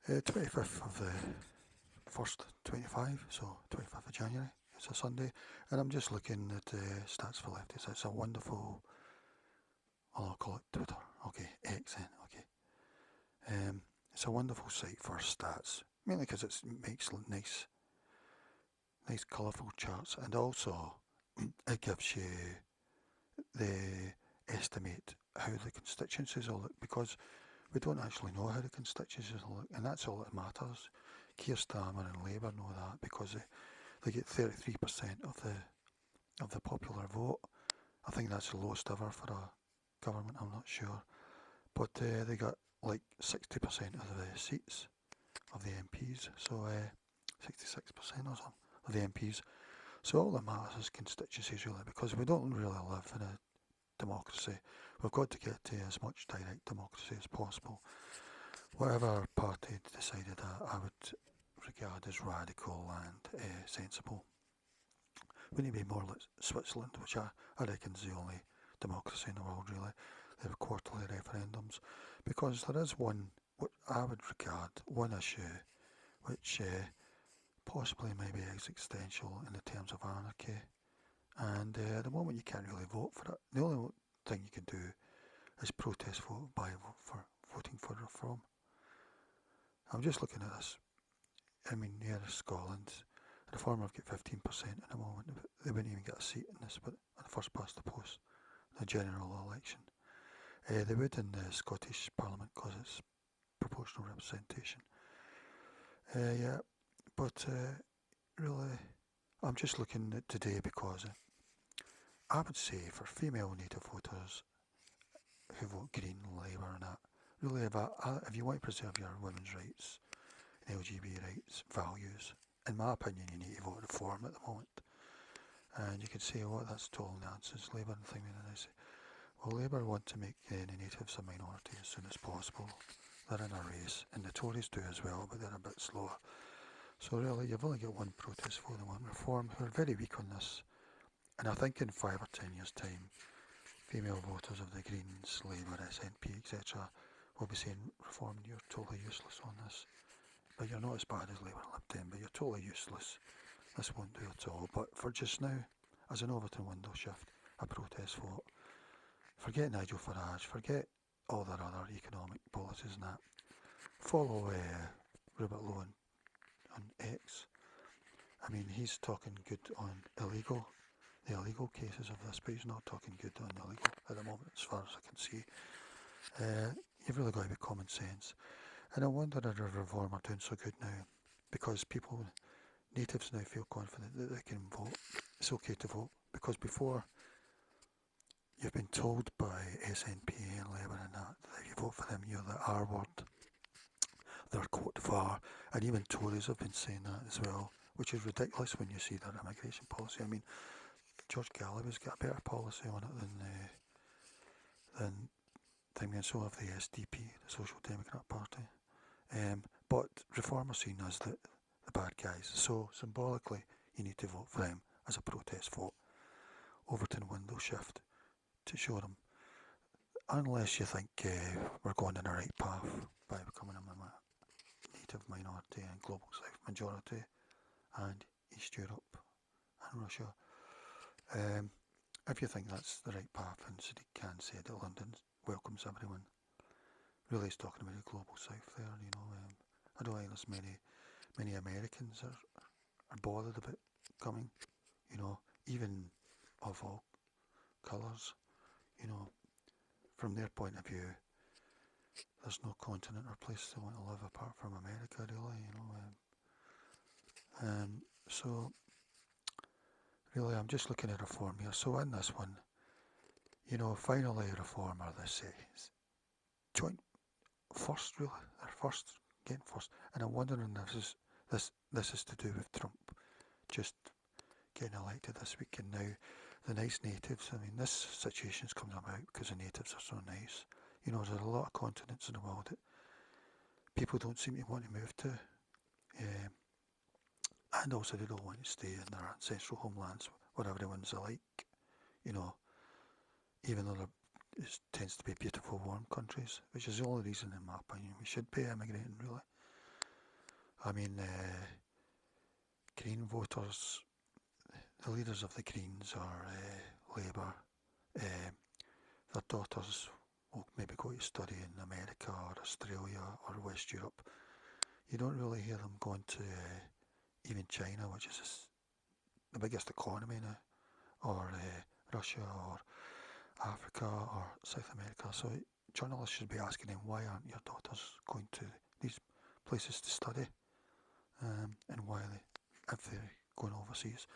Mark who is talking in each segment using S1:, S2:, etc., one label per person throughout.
S1: 25th of the 1st, 25, so 25th of January. It's a Sunday, and I'm just looking at stats for lefties. It's a wonderful, well, I'll call it Twitter. Okay, X then. Okay. It's a wonderful site for stats, mainly because it makes nice colourful charts, and also it gives you the estimate how the constituencies will look, because we don't actually know how the constituencies will look, and that's all that matters. Keir Starmer and Labour know that because they get 33% of the popular vote. I think that's the lowest ever for a government. I'm not sure, but they got like 60% of the seats of the MPs. So 66% or something of the MPs. So all that matters is constituencies really, because we don't really live in a democracy. We've got to get to as much direct democracy as possible. Whatever party decided that, I would regard as radical and sensible. We need to be more like Switzerland, which I reckon is the only democracy in the world really. They have quarterly referendums, because there is one, what I would regard, one issue which possibly maybe existential in the terms of anarchy. And at the moment you can't really vote for it. The only thing you can do is protest vote by voting for reform. I'm just looking at this. I mean, near Scotland, the Reform have got 15% at the moment. They wouldn't even get a seat in this, but in the first past the post, the general election. They would in the Scottish Parliament because it's proportional representation. Yeah, but really, I'm just looking at today because I would say for female native voters who vote Green, Labour and that, really if you want to preserve your women's rights, LGBT rights, values, in my opinion you need to vote Reform at the moment. And you could say, oh, that's total nonsense, Labour and thing, and I say, well, Labour want to make the natives a minority as soon as possible. They're in a race, and the Tories do as well, but they're a bit slower. So really, you've only got one protest for and one Reform, who are very weak on this. And I think in 5 or 10 years' time, female voters of the Greens, Labour, SNP, etc., will be saying, Reform, you're totally useless on this. But you're not as bad as Labour and Lib Dem, but you're totally useless. This won't do at all. But for just now, as an Overton window shift, a protest vote, forget Nigel Farage, forget all their other economic policies and that. Follow Robert Lowe on X. I mean, he's talking good on the illegal cases of this, but he's not talking good on the legal at the moment, as far as I can see. You've really got to be common sense. And I wonder if the Reform are doing so good now, because natives now feel confident that they can vote. It's okay to vote, because before you've been told by SNP and Labour and that if you vote for them you're the R word, they're Cote d'Ivoire, and even Tories have been saying that as well, which is ridiculous when you see their immigration policy. I mean, George Galloway's got a better policy on it than thing, and so have the SDP, the Social Democrat Party. But Reform are seen as the bad guys, so symbolically you need to vote for them as a protest vote. Overton window shift to show them, unless you think we're going in the right path by becoming a native minority and global south majority and East Europe and Russia. If you think that's the right path, and Sadiq Khan said that London welcomes everyone, really he's talking about the global south there, you know. I don't think there's many Americans are bothered about coming, you know, even of all colours, you know. From their point of view, there's no continent or place they want to live apart from America, really, you know. So really, I'm just looking at Reform here. So in this one, you know, finally Reform are this joint first, really. They're first, getting first. And I'm wondering if this is to do with Trump just getting elected this week. And now the nice natives, I mean, this situation's coming about because the natives are so nice. You know, there's a lot of continents in the world that people don't seem to want to move to. And also they don't want to stay in their ancestral homelands where everyone's alike, you know, even though it tends to be beautiful, warm countries, which is the only reason, in my opinion, we should be emigrating, really. I mean, Green voters, the leaders of the Greens are Labour. Um, their daughters will maybe go to study in America or Australia or West Europe. You don't really hear them going to even China, which is the biggest economy now, or Russia or Africa or South America. So journalists should be asking them, why aren't your daughters going to these places to study, and why if they're going overseas.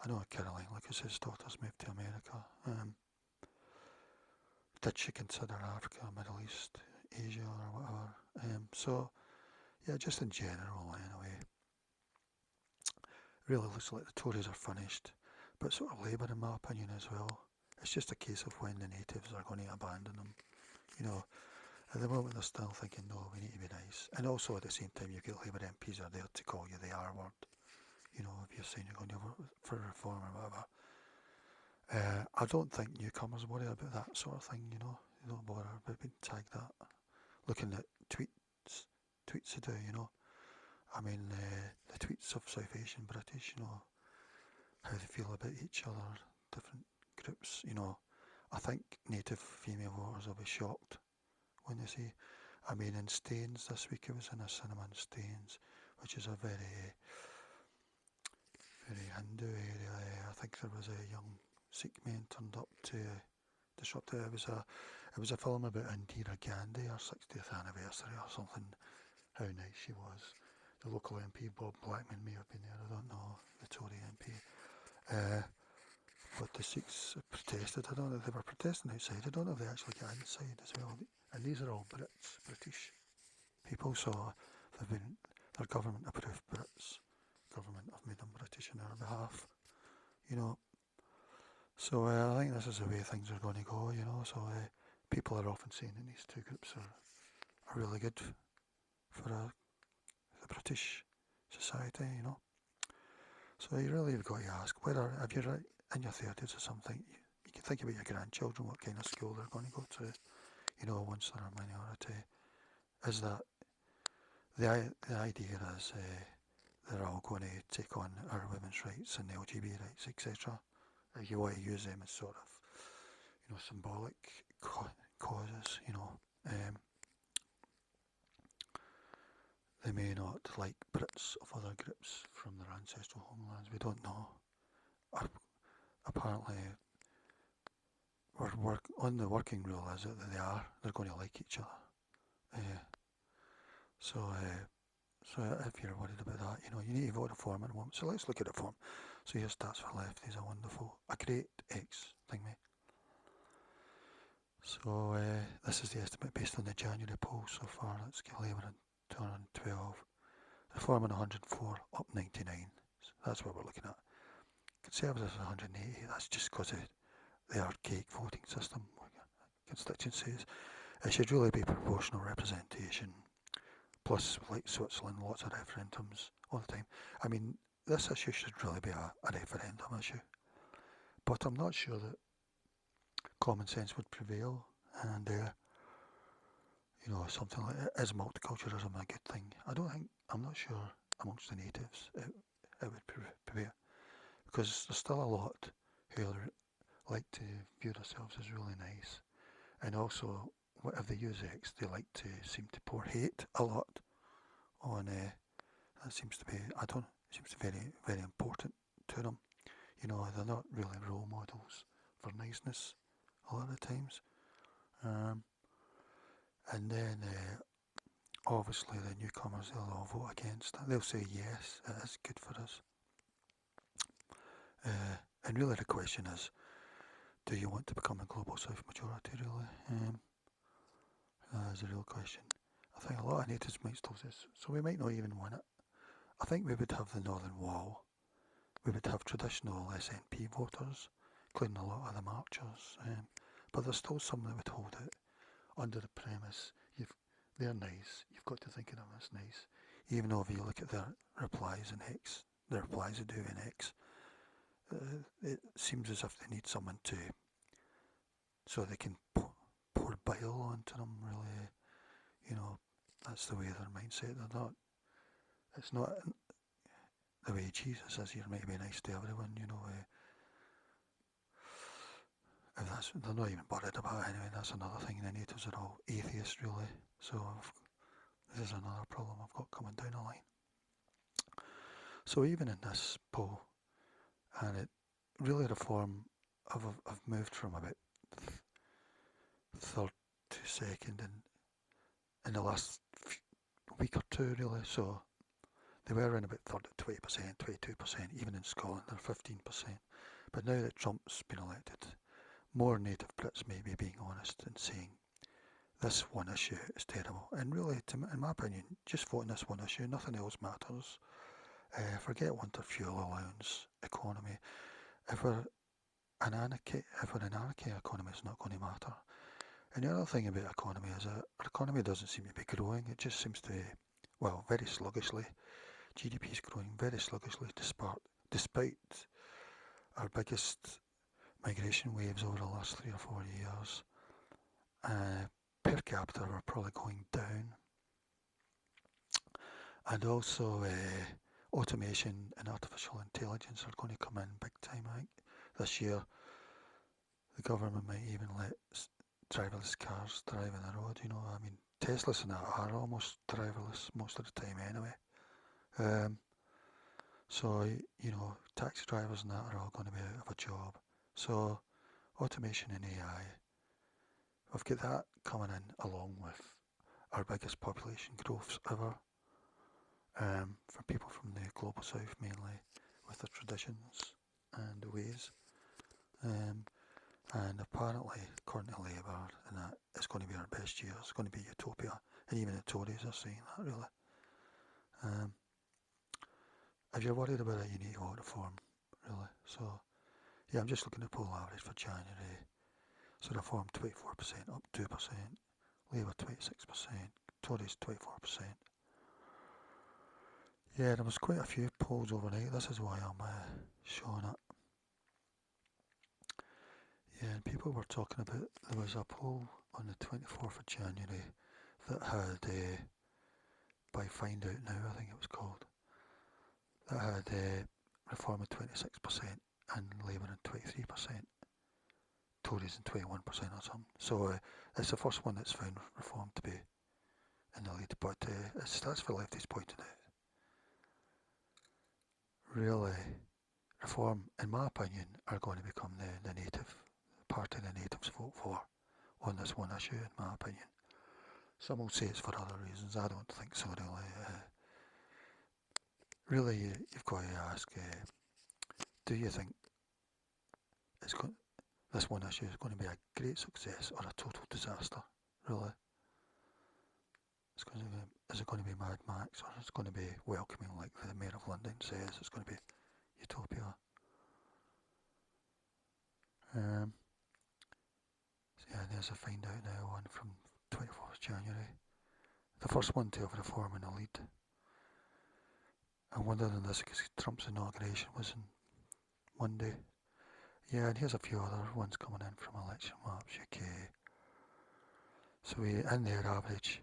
S1: I know Caroline Lucas's daughters moved to America. Did she consider Africa, Middle East, Asia or whatever? So yeah, just in general anyway, really looks like the Tories are finished, but sort of Labour in my opinion as well. It's just a case of when the natives are going to abandon them. You know, at the moment they're still thinking, no, we need to be nice. And also at the same time, you've got Labour MPs are there to call you the R word. You know, if you're saying you're going to vote for reform or whatever. I don't think newcomers worry about that sort of thing, you know. They don't bother about being tagged that. Looking at tweets they do, you know. I mean, the tweets of South Asian British, you know, how they feel about each other, different groups, you know. I think native female voters will be shocked when they see. I mean, in Staines this week, I was in a cinema in Staines, which is a very Hindu area. I think there was a young Sikh man turned up to disrupt it. It was a film about Indira Gandhi, her 60th anniversary or something. How nice she was. The local MP Bob Blackman may have been there. I don't know, the Tory MP. But the Sikhs protested. I don't know if they were protesting outside. I don't know if they actually got inside as well. And these are all British people, so they've been, they're government approved Brits. Government have made them British on our behalf, you know. So I think this is the way things are going to go, you know. So people are often saying that these two groups are really good for the British society, you know. So you really have got to ask whether, if you're in your 30s or something, you can think about your grandchildren, what kind of school they're going to go to, you know, once they're a minority. Is that the idea is they're all going to take on our women's rights and LGBT rights, etc. If you want to use them as sort of, you know, symbolic causes, you know. They may not like Brits of other groups from their ancestral homelands. We don't know. Apparently, on the working rule is that they're going to like each other. So if you're worried about that, you know, you need to vote reform at the moment. So let's look at reform. So here's Stats for Lefties, a great X thing, mate. So this is the estimate based on the January poll so far. Let's get Labour in 212, Reform in 104, up 99. So that's what we're looking at. Conservatives 180. That's just because of the archaic voting system. Constituencies. It should really be proportional representation. Plus, like Switzerland, lots of referendums all the time. I mean, this issue should really be a referendum issue. But I'm not sure that common sense would prevail, and you know, something like is multiculturalism a good thing? I'm not sure amongst the natives it would prevail, because there's still a lot who like to view themselves as really nice, and also if they use X, they like to seem to pour hate a lot on. That seems to be, seems to be very, very important to them. You know, they're not really role models for niceness a lot of times. And then obviously the newcomers, they'll all vote against it. They'll say yes, it is good for us. And really the question is, do you want to become a global south majority really? That's a real question. I think a lot of natives might still say, so we might not even win it. I think we would have the Northern Wall. We would have traditional SNP voters, including a lot of the marchers. But there's still some that would hold it under the premise, they're nice, you've got to think of them as nice. Even though if you look at their replies in X, the replies they do in X, it seems as if they need someone to, so they can pour bile onto them, really. You know, that's the way their mindset. They're not It's not the way Jesus is here, might be nice to everyone, you know. If that's, they're not even bothered about it anyway, that's another thing. The natives are all atheists, really. So this is another problem I've got coming down the line. So even in this poll, and it really reform, I've moved from about third to second in the last week or two, really. So they were around about third at 20%, 22%, even in Scotland they're 15%. But now that Trump's been elected, more native Brits may be being honest and saying this one issue is terrible. And really, in my opinion, just vote on this one issue, nothing else matters. Forget winter fuel allowance, economy. If we're an anarchy economy, it's not going to matter. And the other thing about economy is that our economy doesn't seem to be growing. It just seems to be, well, very sluggishly. GDP is growing very sluggishly despite our biggest migration waves over the last 3 or 4 years. Per capita, we're probably going down. And also, automation and artificial intelligence are going to come in big time, I think. This year, the government might even let driverless cars drive on the road, you know. I mean, Teslas and that are almost driverless most of the time anyway. So, you know, taxi drivers and that are all going to be out of a job. So, automation and AI, we've got that coming in along with our biggest population growths ever. For people from the global south mainly, with their traditions and ways. And apparently, according to Labour, and that it's going to be our best year, it's going to be utopia. And even the Tories are saying that, really. If you're worried about it, you need to vote reform, really. So, yeah, I'm just looking at poll average for January. So Reform 24%, up 2%, Labour 26%, Tories 24%. Yeah, there was quite a few polls overnight. This is why I'm showing it. Yeah, and people were talking about, there was a poll on the 24th of January that had, by Find Out Now, I think it was called, that had Reform at 26% and Labour at 23%, Tories at 21% or something. So it's the first one that's found Reform to be in the lead, but that's for lefties pointing out. Really, Reform, in my opinion, are going to become the native party the natives vote for on this one issue, in my opinion. Some will say it's for other reasons. I don't think so, really. You've got to ask, do you think this one issue is going to be a great success or a total disaster? Really? Is it going to be Mad Max, or is it going to be welcoming like the Mayor of London says? It's going to be utopia. Yeah, there's a Find Out Now one from 24th January. The first one to have Reform in the lead. I wonder than this because Trump's inauguration was on Monday. Yeah, and here's a few other ones coming in from Election Maps UK. So in their average,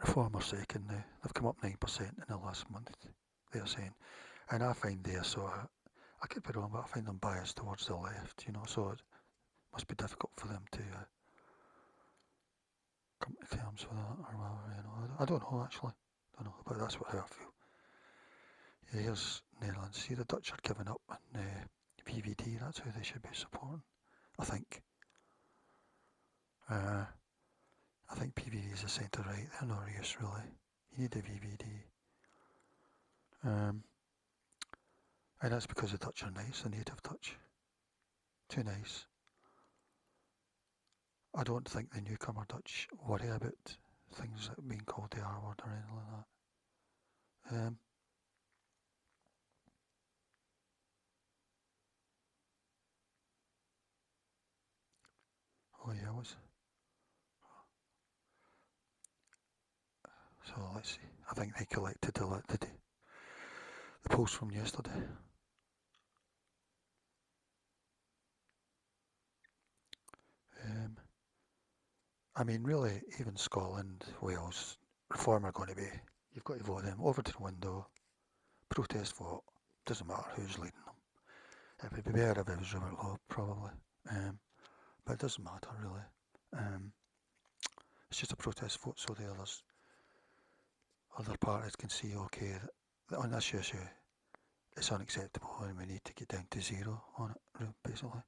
S1: Reform are second now. They've come up 9% in the last month, they're saying. And I find they're sort of, I could be wrong, but I find them biased towards the left, you know, so it must be difficult for them to come to terms with that or whatever, you know. I don't know actually. I don't know, but that's how I feel. Yeah, here's Netherlands. See, the Dutch are giving up on VVD, that's who they should be supporting, I think. I think PVD is a centre right, they're no use really. You need a VVD. And that's because the Dutch are nice, the native Dutch. Too nice. I don't think the newcomer Dutch worry about things like being called the R word or anything like that. Oh yeah, so let's see. I think they collected the post from yesterday. I mean, really, even Scotland, Wales, Reform are going to be you've got to vote them. Overton window, protest vote, doesn't matter who's leading them. It would be better if it was Robert Lowe, probably. But it doesn't matter really. It's just a protest vote so the other parties can see, okay, that on this issue it's unacceptable and we need to get down to zero on it, basically.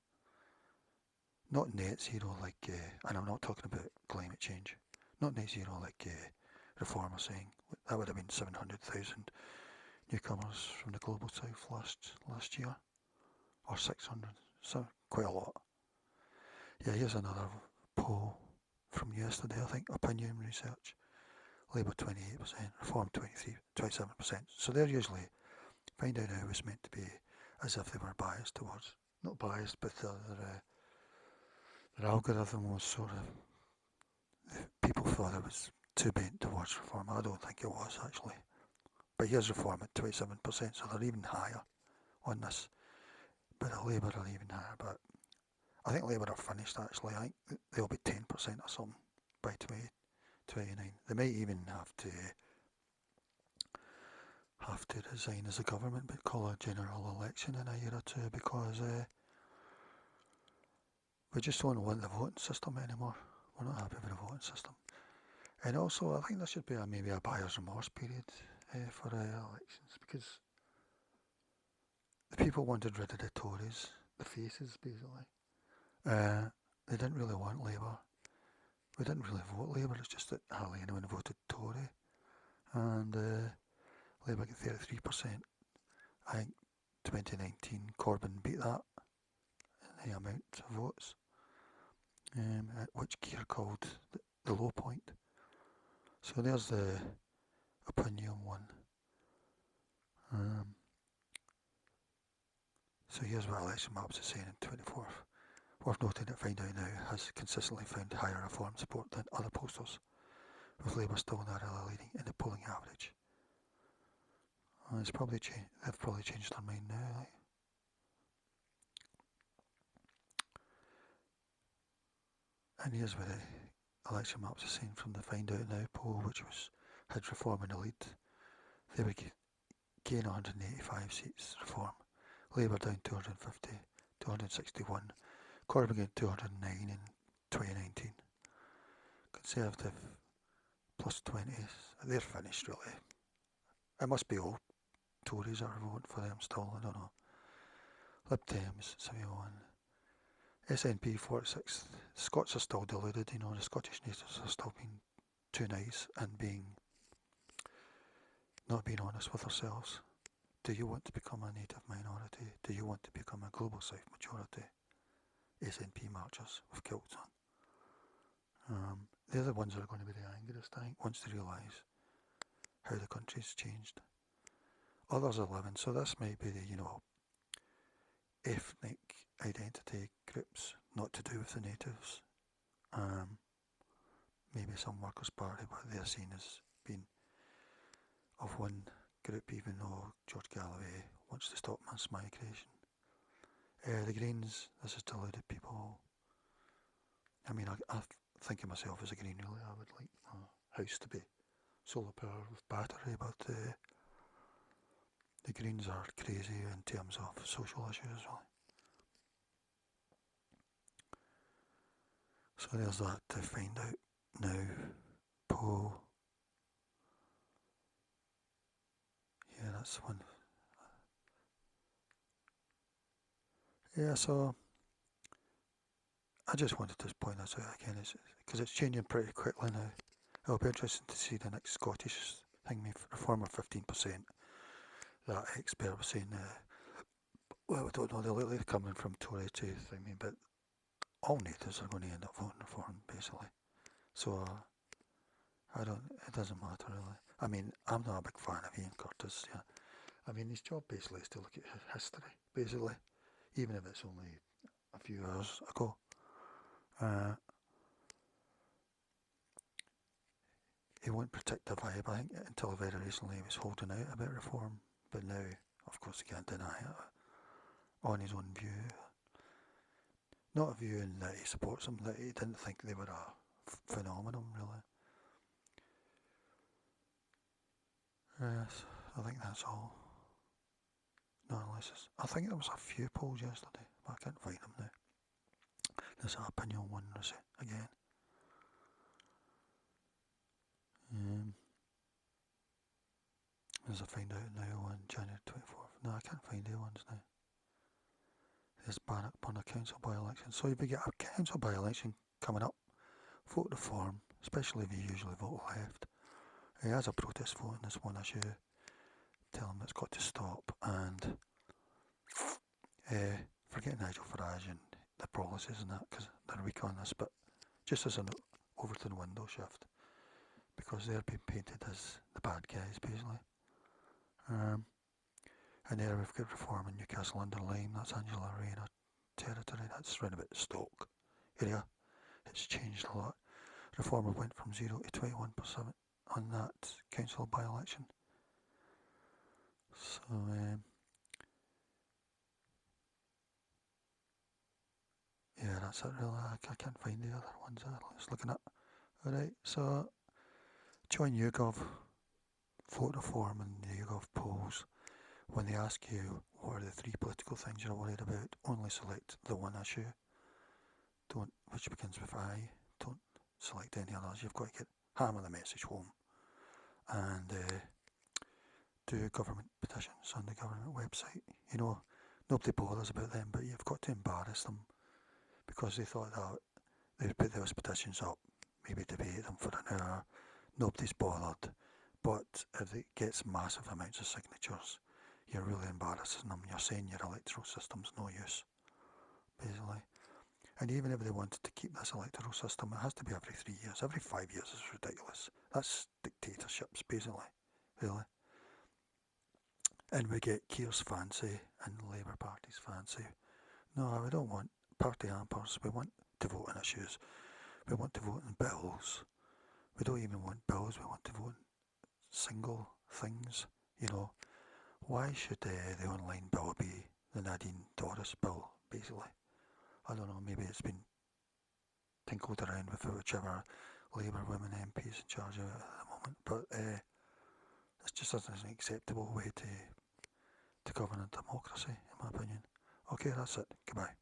S1: Not net zero like, and I'm not talking about climate change, not net zero like Reform are saying. That would have been 700,000 newcomers from the global south last year, or 600, so quite a lot. Yeah, here's another poll from yesterday, I think, opinion research. Labour 28%, Reform 27%. So they're usually, Find Out Now was meant to be as if they were biased towards, not biased, but their algorithm was sort of, people thought it was too bent towards Reform. I don't think it was actually. But here's Reform at 27%, so they're even higher on this. But Labour are even higher, but I think Labour are finished actually. I think they'll be 10% or something by 2029. They might even have to resign as a government but call a general election in a year or two because we just don't want the voting system anymore. We're not happy with the voting system. And also I think there should be maybe a buyer's remorse period for elections because the people wanted rid of the Tories, the faces basically. They didn't really want Labour. We didn't really vote Labour, it's just that hardly anyone voted Tory. And Labour got 33%. I think 2019 Corbyn beat that in the amount of votes, which Keir called the low point. So there's the opinion one. So here's what Election Maps is saying in 24th. Worth noting that Find Out Now has consistently found higher Reform support than other posters, with Labour still narrowly leading in the polling average. It's probably they've probably changed their mind now. And here's what the Election Maps are saying from the Find Out Now poll, which had Reform in the lead. They would gain 185 seats, Reform. Labour down 250, 261. Corbyn gained 209 in 2019. Conservative plus 20. They're finished really. It must be all Tories that are voting for them still, I don't know. Lib Dems 71. SNP 46. Scots are still deluded, the Scottish natives are still being too nice and not being honest with ourselves. Do you want to become a native minority? Do you want to become a global south majority? SNP marchers with kilts on. They're the ones that are going to be the angriest, I think, once they realise how the country's changed. Others are living, so this might be the, ethnic identity groups, not to do with the natives. Maybe some Workers' Party, but they're seen as being of one group, even though George Galloway wants to stop mass migration. The Greens, this is deluded people. I mean, I think of myself as a Green really. I would like my house to be solar power with battery, but the Greens are crazy in terms of social issues as well. So there's that to Find Out Now poll. Yeah, that's one. Yeah, so I just wanted to point this out again, because it's changing pretty quickly now. It'll be interesting to see the next Scottish thing, Reform of 15%. That expert was saying, well, I don't know, they're lately coming from Tory to thingy, but all natives are going to end up voting Reform, basically. So, it doesn't matter really. I mean, I'm not a big fan of Ian Curtis, yeah. I mean, his job basically is to look at history, basically, even if it's only a few hours ago. He won't protect the vibe, I think, until very recently he was holding out about Reform, but now, of course, he can't deny it on his own view. Not a view in that he supports them, that he didn't think they were a phenomenon, really. Yes, I think that's all. No, I think there was a few polls yesterday, but I can't find them now. There's an opinion one, is it, again. As I find out now on January 24th. No, I can't find the ones now. There's Bannockburn council by-election. So if you get a council by-election coming up, vote reform, especially if you usually vote left. He has a protest vote on this one issue. Tell him it's got to stop, and forget Nigel Farage and the policies and that, because they're weak on this, but just as an Overton window shift, because they're being painted as the bad guys, basically. And there we've got reform in Newcastle under Lyme, that's Angela Rayner territory, that's round about Stoke area. It's changed a lot. Reform went from 0 to 21% on that council by-election. So, yeah, that's it really. I can't find the other ones I was looking at. Alright, so join YouGov, vote reform in the YouGov polls. When they ask you what are the 3 political things you're worried about, only select the one issue, which begins with I. Don't select any others. You've got to hammer the message home. And do government petitions on the government website. You know, nobody bothers about them, but you've got to embarrass them, because they thought that they'd put those petitions up, maybe debate them for an hour. Nobody's bothered. But if it gets massive amounts of signatures, you're really embarrassing them. You're saying your electoral system's no use, basically. And even if they wanted to keep this electoral system, it has to be every 3 years. Every 5 years is ridiculous. That's dictatorships, basically, really. And we get Keir's fancy and Labour Party's fancy. No, we don't want party hampers. We want to vote on issues. We want to vote on bills. We don't even want bills. We want to vote on single things. You know, why should the online bill be the Nadine Dorris bill, basically? I don't know, maybe it's been tinkled around with whichever Labour women MPs in charge of it at the moment, but it's just an acceptable way to govern a democracy, in my opinion. Okay, that's it. Goodbye.